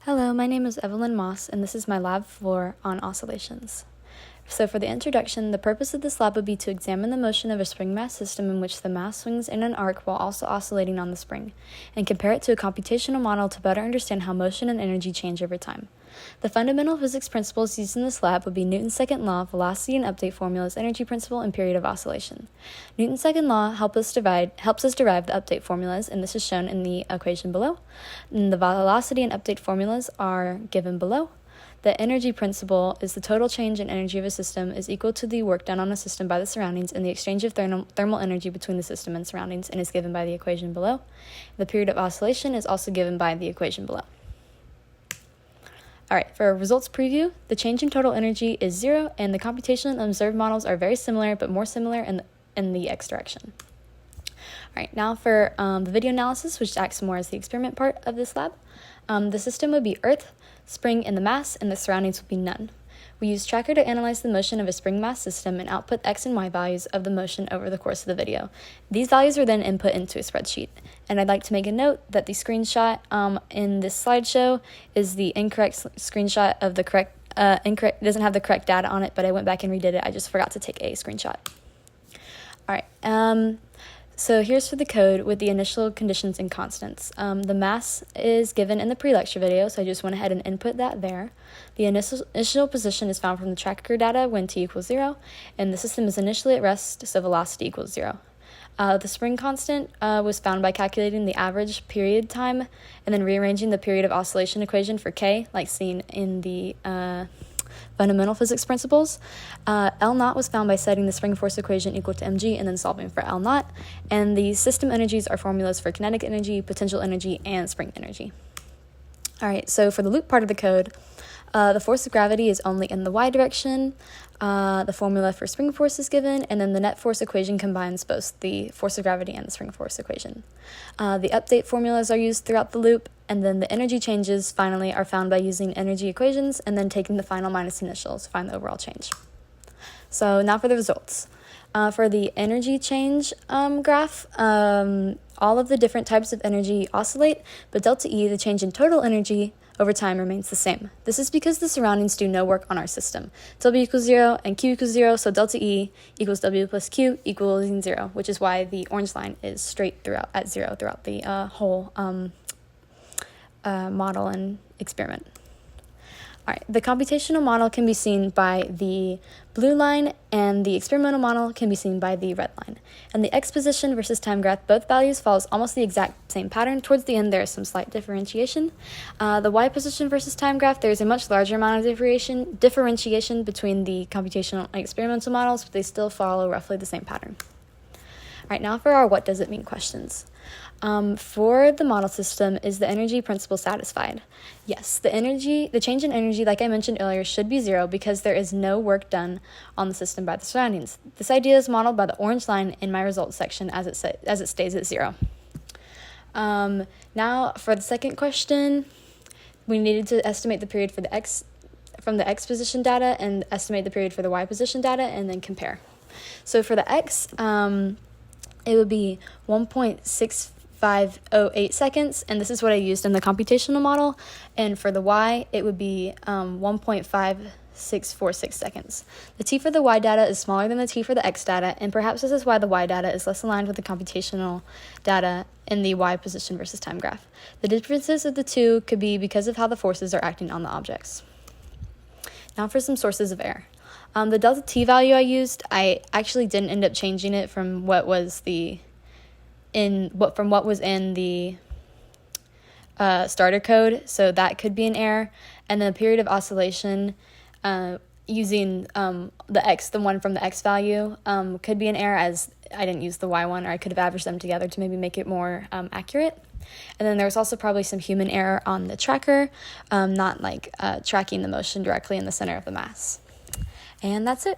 Hello, my name is Evelyn Moss, and this is my lab 4 on oscillations. So for the introduction, the purpose of this lab would be to examine the motion of a spring mass system in which the mass swings in an arc while also oscillating on the spring, and compare it to a computational model to better understand how motion and energy change over time. The fundamental physics principles used in this lab would be Newton's second law, velocity and update formulas, energy principle, and period of oscillation. Newton's second law helps us derive the update formulas, and this is shown in the equation below. And the velocity and update formulas are given below. The energy principle is the total change in energy of a system is equal to the work done on a system by the surroundings and the exchange of thermal energy between the system and surroundings, and is given by the equation below. The period of oscillation is also given by the equation below. All right, for a results preview, the change in total energy is 0, and the computational and observed models are very similar, but more similar in the x direction. All right, now for the video analysis, which acts more as the experiment part of this lab. The system would be Earth, spring, and the mass, and the surroundings would be none. We use Tracker to analyze the motion of a spring mass system and output x and y values of the motion over the course of the video. These values are then input into a spreadsheet. And I'd like to make a note that the screenshot in this slideshow is the incorrect screenshot of the correct, it doesn't have the correct data on it, but I went back and redid it. I just forgot to take a screenshot. All right. So here's for the code with the initial conditions and constants. The mass is given in the pre-lecture video, so I just went ahead and input that there. The initial position is found from the tracker data when t equals 0, and the system is initially at rest, so velocity equals 0. The spring constant was found by calculating the average period time and then rearranging the period of oscillation equation for k, like seen in the fundamental physics principles. L naught was found by setting the spring force equation equal to mg and then solving for L naught. And the system energies are formulas for kinetic energy, potential energy, and spring energy. All right, so for the loop part of the code, the force of gravity is only in the y direction. The formula for spring force is given, and then the net force equation combines both the force of gravity and the spring force equation. The update formulas are used throughout the loop, and then the energy changes finally are found by using energy equations and then taking the final minus initials to find the overall change. So now for the results. For the energy change graph, all of the different types of energy oscillate, but delta E, the change in total energy over time, remains the same. This is because the surroundings do no work on our system. W equals 0 and Q equals 0, so delta E equals W plus Q equals 0, which is why the orange line is straight at 0 throughout the whole model and experiment. All right, the computational model can be seen by the blue line, and the experimental model can be seen by the red line. And the x position versus time graph, both values follows almost the exact same pattern. Towards the end, there is some slight differentiation. The y position versus time graph, there is a much larger amount of differentiation between the computational and experimental models, but they still follow roughly the same pattern. All right, now for our what does it mean questions. For the model system, is the energy principle satisfied? Yes, the change in energy, like I mentioned earlier, should be 0 because there is no work done on the system by the surroundings. This idea is modeled by the orange line in my results section as it stays at 0. Now for the second question, we needed to estimate the period for the x from the x position data and estimate the period for the y position data and then compare. So for the x, it would be 1.6508 seconds, and this is what I used in the computational model. And for the y, it would be 1.5646 seconds. The t for the y data is smaller than the t for the x data, and perhaps this is why the y data is less aligned with the computational data in the y position versus time graph. The differences of the two could be because of how the forces are acting on the objects. Now for some sources of error. The delta t value I used, I actually didn't end up changing it from what was in the starter code, so that could be an error. And the period of oscillation using the one from the x value could be an error, as I didn't use the y one, or I could have averaged them together to maybe make it more accurate. And then there was also probably some human error on the tracker, not tracking the motion directly in the center of the mass. And that's it.